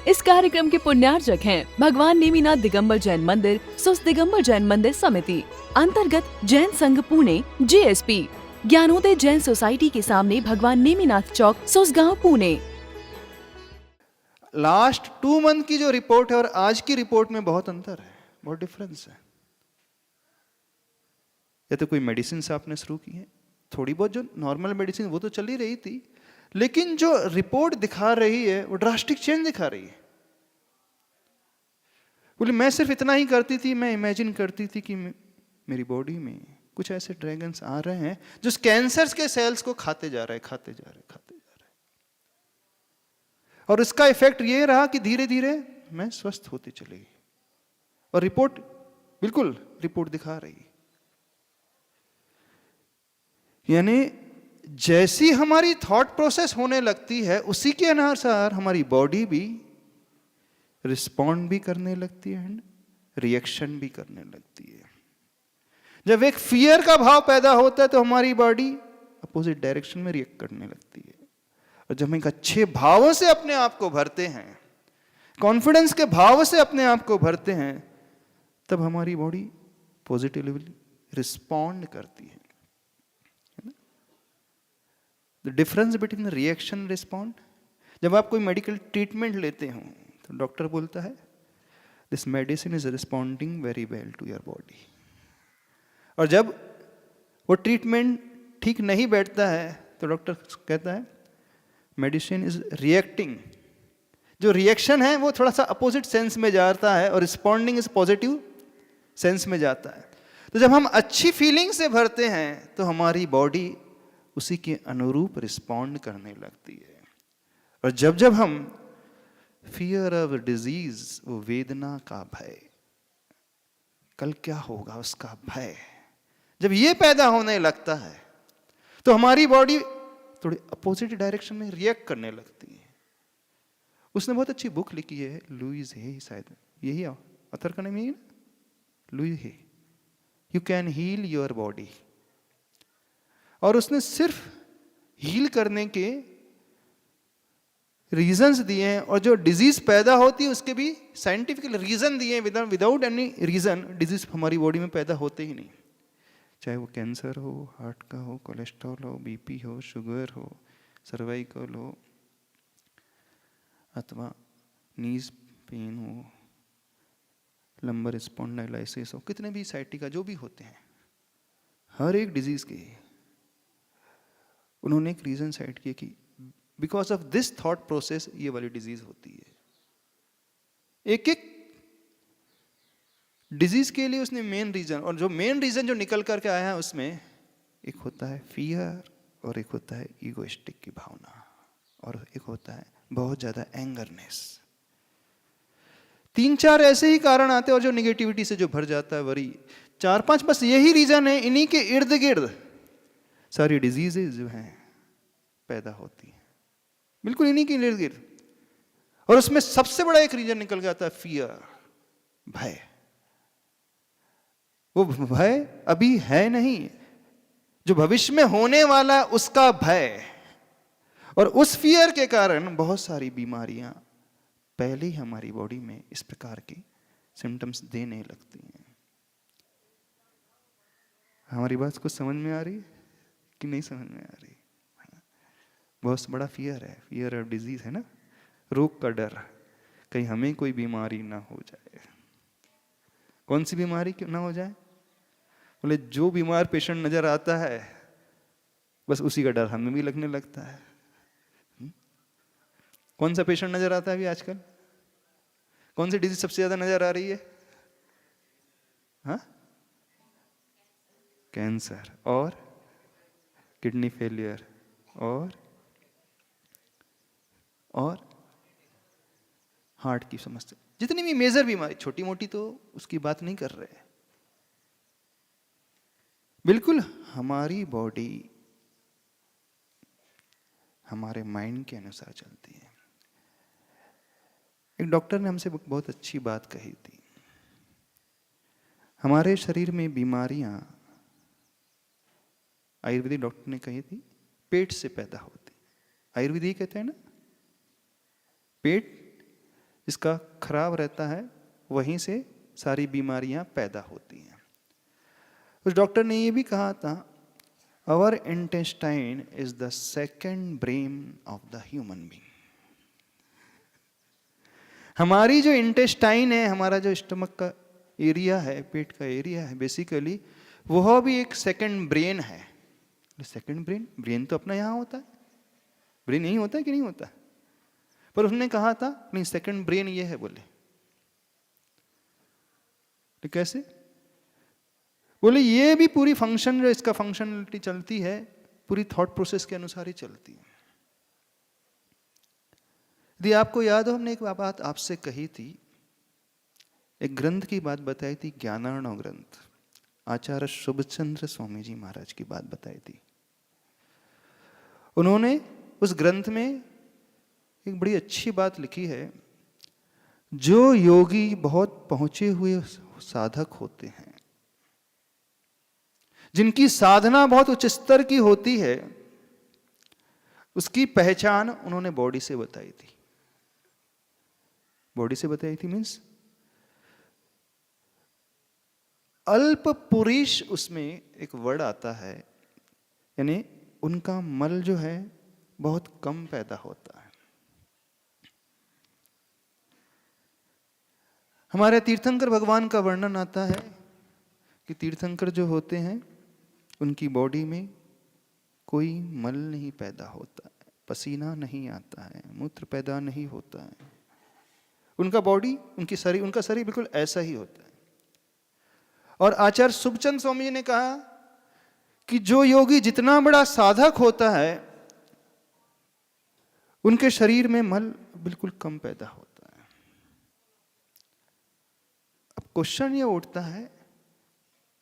इस कार्यक्रम के पुण्यार्चक हैं भगवान नेमिनाथ दिगंबर जैन मंदिर, सुस दिगंबर जैन मंदिर समिति, अंतर्गत जैन संघ पुणे JSP, ज्ञानोदय जैन सोसाइटी के सामने भगवान नेमिनाथ चौक, सुसगांव, पुणे। लास्ट 2 मंथ की जो रिपोर्ट है और आज की रिपोर्ट में बहुत अंतर है, बहुत डिफरेंस है। या तो कोई मेडिसिन से आपने शुरू की है, थोड़ी बहुत जो नॉर्मल मेडिसिन वो तो चल ही रही थी, लेकिन जो रिपोर्ट दिखा रही है वो ड्रास्टिक चेंज दिखा रही है। बोले मैं सिर्फ इतना ही करती थी, मैं इमेजिन करती थी कि मेरी बॉडी में कुछ ऐसे ड्रैगन्स आ रहे हैं जो कैंसर के सेल्स को खाते जा रहे हैं। और इसका इफेक्ट ये रहा कि धीरे धीरे मैं स्वस्थ होती चली गई। और रिपोर्ट बिल्कुल रिपोर्ट दिखा रही, यानी जैसी हमारी थॉट प्रोसेस होने लगती है उसी के अनुसार हमारी बॉडी भी रिस्पॉन्ड भी करने लगती है एंड रिएक्शन भी करने लगती है। जब एक फियर का भाव पैदा होता है तो हमारी बॉडी अपोजिट डायरेक्शन में रिएक्ट करने लगती है। और जब हम एक अच्छे भावों से अपने आप को भरते हैं, कॉन्फिडेंस के भाव से अपने आप को भरते हैं, तब हमारी बॉडी पॉजिटिवली रिस्पॉन्ड करती है। The difference between reaction respond, जब आप कोई मेडिकल ट्रीटमेंट लेते हो तो डॉक्टर बोलता है this medicine is responding very well to your body, और जब वो ट्रीटमेंट ठीक नहीं बैठता है तो डॉक्टर कहता है मेडिसिन इज रिएक्टिंग। जो रिएक्शन है वो थोड़ा सा अपोजिट सेंस में जाता है और रिस्पॉन्डिंग इज पॉजिटिव सेंस में जाता है। तो जब हम अच्छी फीलिंग से भरते हैं तो हमारी बॉडी उसी के अनुरूप रिस्पॉन्ड करने लगती है। और जब जब हम फियर ऑफ डिजीज, वो वेदना का भय, कल क्या होगा उसका भय, जब ये पैदा होने लगता है तो हमारी बॉडी थोड़ी अपोजिट डायरेक्शन में रिएक्ट करने लगती है। उसने बहुत अच्छी बुक लिखी है, लुइस हे, शायद यही ऑथर का नाम यही ना, Louise Hay, you can heal your body. और उसने सिर्फ हील करने के रीजंस दिए हैं, और जो डिजीज पैदा होती है उसके भी साइंटिफिक रीजन दिए हैं। विदाउट एनी रीजन डिजीज हमारी बॉडी में पैदा होते ही नहीं, चाहे वो कैंसर हो, हार्ट का हो, कोलेस्ट्रॉल हो, बीपी हो, शुगर हो, सर्वाइकल हो, अथवा नीज पेन हो, लंबर स्पॉन्डाइलाइसिस हो, कितने भी साइटिका जो भी होते हैं, हर एक डिजीज के उन्होंने एक रीजन साइट किया कि because of this thought process ये वाली डिजीज होती है। एक एक डिजीज के लिए उसने मेन रीजन, और जो मेन रीजन जो निकल करके आया है उसमें एक होता है फियर, और एक होता है ईगोइस्टिक की भावना, और एक होता है बहुत ज्यादा एंगरनेस। 3-4 ऐसे ही कारण आते हैं, और जो निगेटिविटी से जो भर जाता है, वरी 4-5 बस यही रीजन है, इन्हीं के इर्द गिर्द सारी डिजीजेज जो हैं पैदा होती हैं, बिल्कुल इन्हीं के इर्द गिर्द। और उसमें सबसे बड़ा एक रीजन निकल के आता है फियर, भय। वो भय अभी है नहीं, जो भविष्य में होने वाला उसका भय। और उस फियर के कारण बहुत सारी बीमारियां पहले ही हमारी बॉडी में इस प्रकार की सिम्टम्स देने लगती हैं। हमारी बात कुछ समझ में आ रही है कि नहीं समझ में आ रही? बहुत बड़ा फियर है, फियर ऑफ डिजीज है ना, रोग का डर, कहीं हमें कोई बीमारी ना हो जाए। कौन सी बीमारी क्यों ना हो जाए? बोले जो बीमार पेशेंट नजर आता है बस उसी का डर हमें भी लगने लगता है। कौन सा पेशेंट नजर आता है अभी आजकल? कौन सी डिजीज सबसे ज्यादा नजर आ रही है? हाँ, कैंसर, और किडनी फेलियर, और हार्ट की समस्या। जितनी भी मेजर बीमारी, छोटी मोटी तो उसकी बात नहीं कर रहे। बिल्कुल हमारी बॉडी हमारे माइंड के अनुसार चलती है। एक डॉक्टर ने हमसे बहुत अच्छी बात कही थी, हमारे शरीर में बीमारियां, आयुर्वेदिक डॉक्टर ने कही थी, पेट से पैदा होती। आयुर्वेद कहते हैं ना, पेट इसका खराब रहता है, वहीं से सारी बीमारियां पैदा होती हैं। उस डॉक्टर ने ये भी कहा था, our intestine is the second brain of the human being. हमारी जो इंटेस्टाइन है, हमारा जो स्टमक का एरिया है, पेट का एरिया है, बेसिकली वह भी एक सेकंड ब्रेन है। सेकंड ब्रेन तो अपना यहाँ होता है, ब्रेन यही होता है कि नहीं होता? पर उसने कहा था नहीं, सेकंड ब्रेन ये है। बोले तो कैसे? बोले ये भी पूरी फंक्शन, जो इसका फंक्शनलिटी चलती है, पूरी थॉट प्रोसेस के अनुसार ही चलती है। यदि आपको याद हो, हमने एक बात आपसे कही थी, एक ग्रंथ की बात बताई थी, ज्ञानार्णव ग्रंथ, आचार्य शुभचंद्र स्वामी जी महाराज की बात बताई थी। उन्होंने उस ग्रंथ में एक बड़ी अच्छी बात लिखी है, जो योगी बहुत पहुंचे हुए साधक होते हैं, जिनकी साधना बहुत उच्च स्तर की होती है, उसकी पहचान उन्होंने बॉडी से बताई थी। बॉडी से बताई थी मीन्स अल्प पुरुष, उसमें एक वर्ड आता है, यानी उनका मल जो है बहुत कम पैदा होता है। हमारे तीर्थंकर भगवान का वर्णन आता है कि तीर्थंकर जो होते हैं, उनकी बॉडी में कोई मल नहीं पैदा होता है, पसीना नहीं आता है, मूत्र पैदा नहीं होता है। उनका बॉडी, उनका शरीर बिल्कुल ऐसा ही होता है। और आचार्य शुभचंद स्वामी जी ने कहा कि जो योगी जितना बड़ा साधक होता है, उनके शरीर में मल बिल्कुल कम पैदा होता है। अब क्वेश्चन ये उठता है,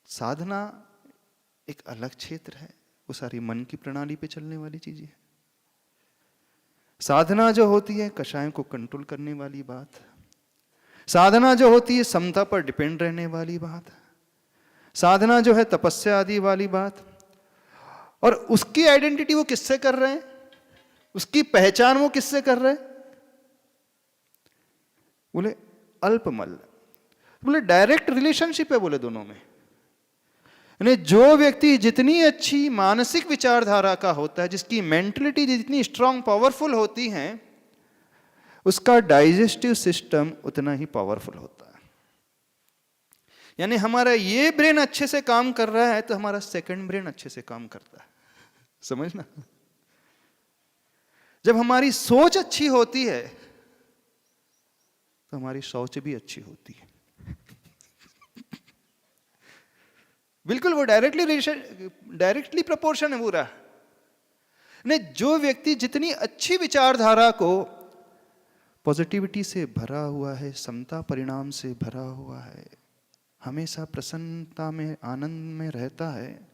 साधना एक अलग क्षेत्र है, वो सारी मन की प्रणाली पे चलने वाली चीजें है। साधना जो होती है कषायों को कंट्रोल करने वाली बात, साधना जो होती है समता पर डिपेंड रहने वाली बात, साधना जो है तपस्या आदि वाली बात। और उसकी आइडेंटिटी वो किससे कर रहे हैं, उसकी पहचान वो किससे कर रहे हैं? बोले अल्पमल। बोले डायरेक्ट रिलेशनशिप है, बोले दोनों में। यानी जो व्यक्ति जितनी अच्छी मानसिक विचारधारा का होता है, जिसकी मेंटलिटी जितनी स्ट्रांग पावरफुल होती है, उसका डाइजेस्टिव सिस्टम उतना ही पावरफुल होता है। यानी हमारा ये ब्रेन अच्छे से काम कर रहा है तो हमारा सेकंड ब्रेन अच्छे से काम करता है। समझना? जब हमारी सोच अच्छी होती है तो हमारी सोच भी अच्छी होती है। बिल्कुल वो डायरेक्टली प्रोपोर्शन है पूरा। नहीं, जो व्यक्ति जितनी अच्छी विचारधारा को पॉजिटिविटी से भरा हुआ है, समता परिणाम से भरा हुआ है, हमेशा प्रसन्नता में, आनंद में रहता है,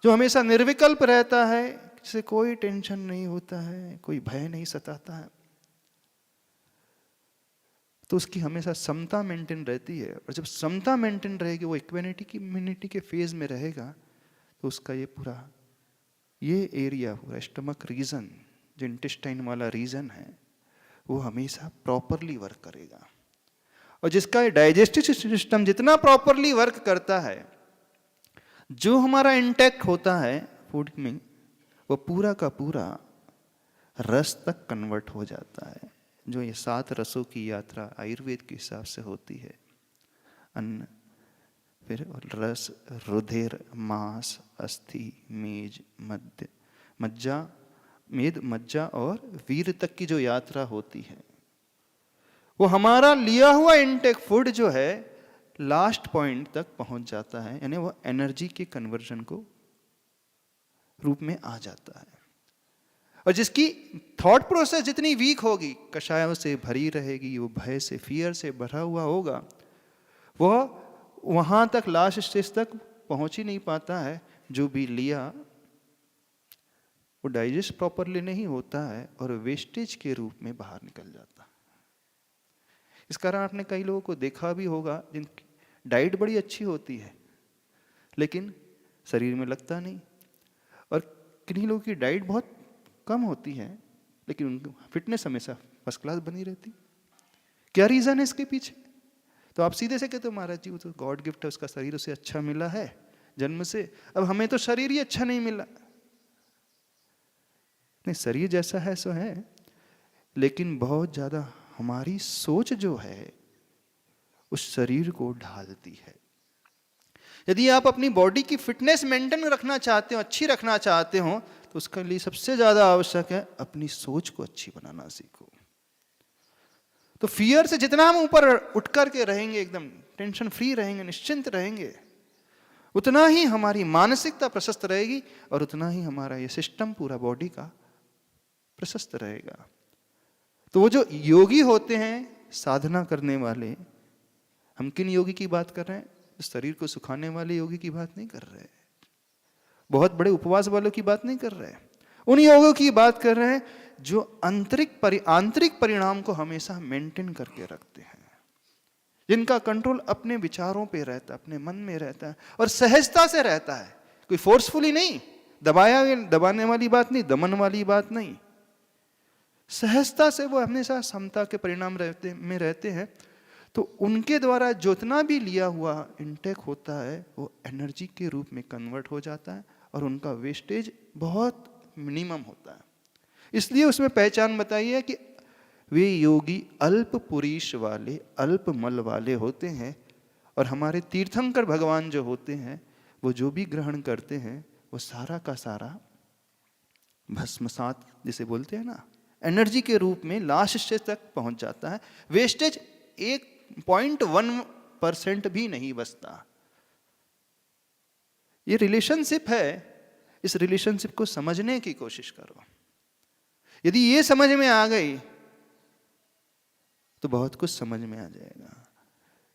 जो हमेशा निर्विकल्प रहता है, जिसे कोई टेंशन नहीं होता है, कोई भय नहीं सताता है, तो उसकी हमेशा समता मेंटेन रहती है। और जब समता मेंटेन रहेगी, वो इक्विनिटी के फेज में रहेगा, तो उसका ये एरिया पूरा स्टमक रीजन, जो इंटेस्टाइन वाला रीजन है, वो हमेशा प्रॉपरली वर्क करेगा। और जिसका डाइजेस्टिव सिस्टम जितना प्रॉपरली वर्क करता है, जो हमारा इंटेक होता है फूड में, वो पूरा का पूरा रस तक कन्वर्ट हो जाता है। जो ये 7 रसों की यात्रा आयुर्वेद के हिसाब से होती है, अन्न, फिर रस, रुधिर, मांस, अस्थि, मेज, मज्जा और वीर तक की जो यात्रा होती है, वो हमारा लिया हुआ इनटेक फूड जो है लास्ट पॉइंट तक पहुंच जाता है, यानी वो एनर्जी के कन्वर्जन को रूप में आ जाता है। और जिसकी थॉट प्रोसेस जितनी वीक होगी, कषायों से भरी रहेगी, वो भय से, फियर से भरा हुआ होगा, वह वहां तक लास्ट स्टेज तक पहुंच ही नहीं पाता है। जो भी लिया वो डाइजेस्ट प्रॉपरली नहीं होता है और वेस्टेज के रूप में बाहर निकल जाता है। इस कारण आपने कई लोगों को देखा भी होगा जिनकी डाइट बड़ी अच्छी होती है लेकिन शरीर में लगता नहीं, और किन्हीं लोगों की डाइट बहुत कम होती है लेकिन उनकी फिटनेस हमेशा फर्स्ट क्लास बनी रहती। क्या रीजन है इसके पीछे? तो आप सीधे से कहते हो महाराज जी वो तो गॉड गिफ्ट है, उसका शरीर उसे अच्छा मिला है जन्म से, अब हमें तो शरीर ही अच्छा नहीं मिला। नहीं, शरीर जैसा है सो है, लेकिन बहुत ज्यादा हमारी सोच जो है उस शरीर को ढालती है। यदि आप अपनी बॉडी की फिटनेस मेंटेन रखना चाहते हो, अच्छी रखना चाहते हो, तो उसके लिए सबसे ज्यादा आवश्यक है अपनी सोच को अच्छी बनाना सीखो। तो फियर से जितना हम ऊपर उठ करके रहेंगे, एकदम टेंशन फ्री रहेंगे, निश्चिंत रहेंगे, उतना ही हमारी मानसिकता प्रशस्त रहेगी और उतना ही हमारा ये सिस्टम पूरा बॉडी का प्रशस्त रहेगा। तो वो जो योगी होते हैं, साधना करने वाले, हम किन योगी की बात कर रहे हैं? शरीर को सुखाने वाले योगी की बात नहीं कर रहे, बहुत बड़े उपवास वालों की बात नहीं कर रहे, उन योगों की बात कर रहे हैं जो आंतरिक परिणाम को हमेशा मेंटेन करके रखते हैं, जिनका कंट्रोल अपने विचारों पे रहता है, अपने मन में रहता है और सहजता से रहता है, कोई फोर्सफुली नहीं, दबाने वाली बात नहीं, दमन वाली बात नहीं, सहजता से वो हमेशा समता के परिणाम में रहते हैं। तो उनके द्वारा जितना भी लिया हुआ इनटेक होता है वो एनर्जी के रूप में कन्वर्ट हो जाता है और उनका वेस्टेज बहुत मिनिमम होता है। इसलिए उसमें पहचान बताई है कि वे योगी अल्प पुरीश वाले, अल्प मल वाले होते हैं, और हमारे तीर्थंकर भगवान जो होते हैं वो जो भी ग्रहण करते हैं वो सारा का सारा भस्मसात जिसे बोलते हैं ना, एनर्जी के रूप में लास्ट तक पहुंच जाता है। वेस्टेज 1.1% भी नहीं बचता। ये रिलेशनशिप है, इस रिलेशनशिप को समझने की कोशिश करो। यदि ये समझ में आ गई तो बहुत कुछ समझ में आ जाएगा।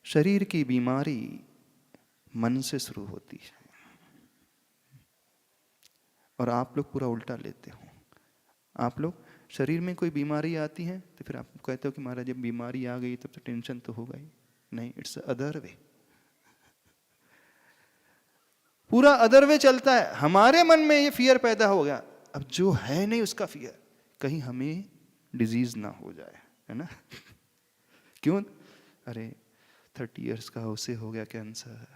शरीर की बीमारी मन से शुरू होती है और आप लोग पूरा उल्टा लेते हो। आप लोग शरीर में कोई बीमारी आती है तो फिर आप कहते हो कि महाराज जब बीमारी आ गई तब तो टेंशन तो होगा ही नहीं। इट्स अदर वे, पूरा अदर वे चलता है। हमारे मन में ये फियर पैदा हो गया, अब जो है नहीं उसका फियर, कहीं हमें डिजीज ना हो जाए, है ना। क्यों? अरे 30 इयर्स का उसे हो गया कैंसर,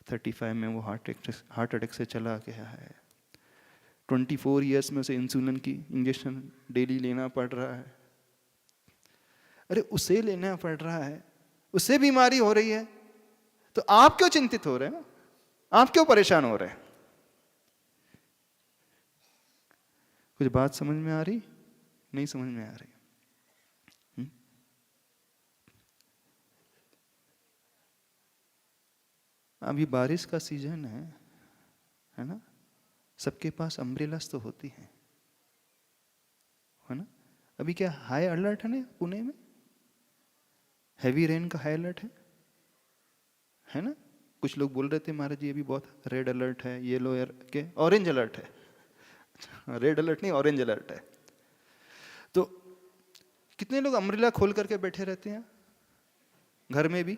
35 में वो हार्ट अटैक से चला गया है, 24 इयर्स में उसे इंसुलिन की इंजेक्शन डेली लेना पड़ रहा है। अरे उसे लेना पड़ रहा है, उससे बीमारी हो रही है, तो आप क्यों चिंतित हो रहे हैं? आप क्यों परेशान हो रहे हैं? कुछ बात समझ में आ रही? नहीं समझ में आ रही? अभी बारिश का सीजन है ना, सबके पास अम्ब्रेलास तो होती है ना। अभी क्या हाई अलर्ट है ना पुणे में, हैवी रेन का हाई अलर्ट है ना। कुछ लोग बोल रहे थे महाराज जी अभी बहुत रेड अलर्ट है, येलो के ऑरेंज अलर्ट है। रेड अलर्ट नहीं, ऑरेंज अलर्ट है। तो कितने लोग अम्ब्रेला खोल करके बैठे रहते हैं, घर में भी,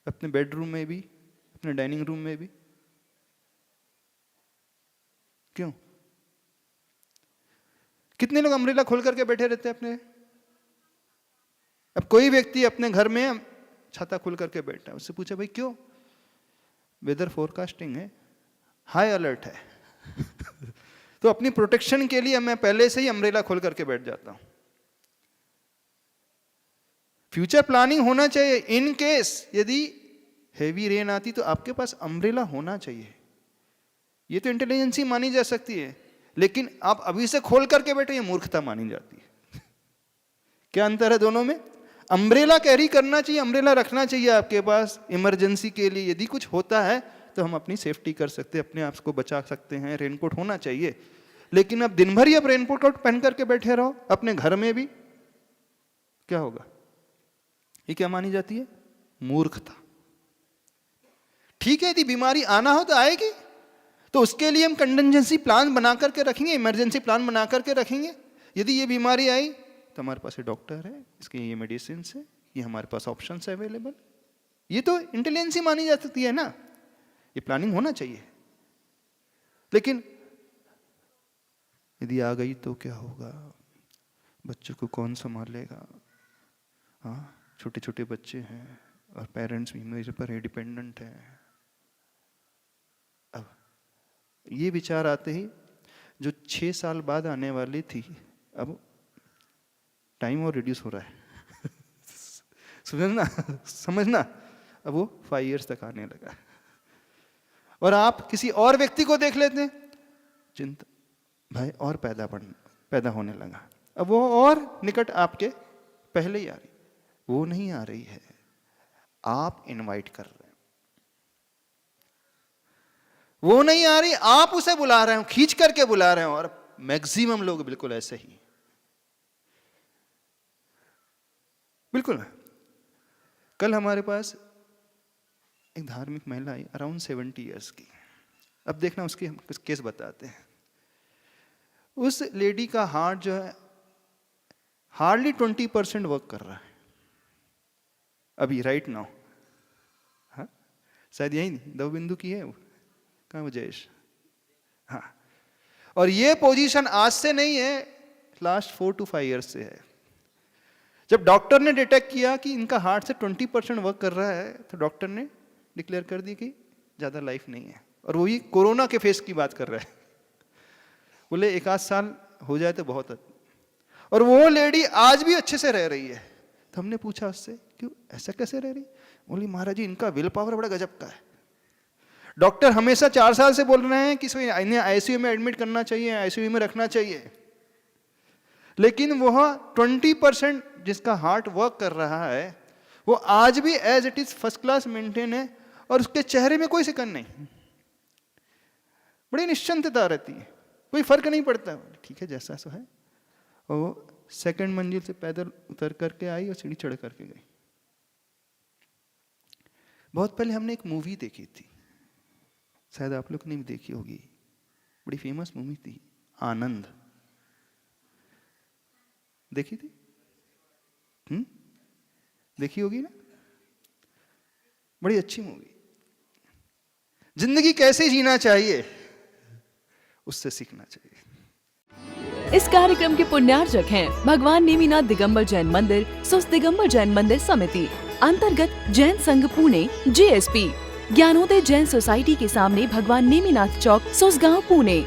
अपने बेडरूम में भी, अपने डाइनिंग रूम में भी? क्यों? कितने लोग अम्ब्रेला खोल करके बैठे रहते हैं अपने? अब कोई व्यक्ति अपने घर में छाता खोल करके बैठा है, उससे पूछा भाई क्यों? वेदर फोरकास्टिंग है, हाई अलर्ट है। तो अपनी प्रोटेक्शन के लिए मैं पहले से ही अम्ब्रेला खोल करके बैठ जाता हूं। फ्यूचर प्लानिंग होना चाहिए। इन केस यदि हेवी रेन आती तो आपके पास अम्ब्रेला होना चाहिए। ये तो इंटेलिजेंस ही मानी जा सकती है, लेकिन आप अभी से खोल करके बैठे, ये मूर्खता मानी जाती है। क्या अंतर है दोनों में? अम्ब्रेला कैरी करना चाहिए, अम्ब्रेला रखना चाहिए आपके पास इमरजेंसी के लिए। यदि कुछ होता है तो हम अपनी सेफ्टी कर सकते हैं, अपने आप को बचा सकते हैं। रेनकोट होना चाहिए, लेकिन अब दिन भर ही आप रेनकोट पहन करके बैठे रहो अपने घर में भी, क्या होगा? ये क्या मानी जाती है? मूर्खता। ठीक है, यदि बीमारी आना हो तो आएगी, तो उसके लिए हम कंटिजेंसी प्लान बना करके रखेंगे, इमरजेंसी प्लान बना करके रखेंगे। यदि ये बीमारी आई तो हमारे पास ये डॉक्टर है, इसके ये मेडिसिन है, ये हमारे पास ऑप्शन है अवेलेबल। ये तो इंटेलिजेंसी मानी जा सकती है ना, ये प्लानिंग होना चाहिए। लेकिन यदि आ गई तो क्या होगा? बच्चों को कौन संभालेगा? हाँ, छोटे छोटे बच्चे हैं और पेरेंट्स भी मेरे पर डिपेंडेंट हैं। अब ये विचार आते ही जो 6 साल बाद आने वाली थी, अब टाइम और रिड्यूस हो रहा है समझना, अब वो 5 years तक आने लगा। और आप किसी और व्यक्ति को देख लेते हैं, चिंता भाई और पैदा होने लगा, अब वो और निकट आपके पहले ही आ रही, वो नहीं आ रही है, आप इनवाइट कर रहे हैं। वो नहीं आ रही, आप उसे बुला रहे हो, खींच करके बुला रहे हो। और मैक्सिमम लोग बिल्कुल ऐसे ही, बिल्कुल। कल हमारे पास एक धार्मिक महिला आई, अराउंड 70 years की। अब देखना उसकी हम कुछ केस बताते हैं। उस लेडी का हार्ट जो है हार्डली 20% वर्क कर रहा है अभी, राइट नाउ। हाँ, शायद यही नहीं, दवबिंदु की है वो, कहाँ वो जयेश? हाँ, और ये पोजीशन आज से नहीं है, लास्ट 4 to 5 years से है। जब डॉक्टर ने डिटेक्ट किया कि इनका हार्ट से 20% वर्क कर रहा है, तो डॉक्टर ने डिक्लेयर कर दी कि ज़्यादा लाइफ नहीं है। और वही कोरोना के फेस की बात कर रहा है, बोले 1 आध साल हो जाए तो बहुत। और वो लेडी आज भी अच्छे से रह रही है। तो हमने पूछा उससे, क्यों ऐसा कैसे रह रही? बोली महाराज जी, इनका विल पावर बड़ा गजब का है। डॉक्टर हमेशा 4 साल से बोल रहे हैं कि इन्हें आईसीयू में एडमिट करना चाहिए, आईसीयू में रखना चाहिए, लेकिन वह 20% जिसका हार्ट वर्क कर रहा है वो आज भी as it is first class maintain है, और उसके चेहरे में कोई सिकन नहीं, बड़ी निश्चिंतता रहती है, कोई फर्क नहीं पड़ता। ठीक है, जैसा सो है। और वो 2nd मंजिल से पैदल उतर करके आई और सीढ़ी चढ़ करके गई। बहुत पहले हमने एक मूवी देखी थी, शायद आप लोग ने भी देखी होगी, बड़ी फेमस मूवी थी, आनंद। देखी थी? देखी होगी ना, बड़ी अच्छी मूवी। जिंदगी कैसे जीना चाहिए उससे सीखना चाहिए। इस कार्यक्रम के पुण्यार्जक हैं भगवान नेमिनाथ दिगंबर जैन मंदिर, सुस दिगंबर जैन मंदिर समिति, अंतर्गत जैन संघ पुणे, JSP, ज्ञानोदय जैन सोसाइटी के सामने भगवान नेमिनाथ चौक, सुसगांव, पुणे।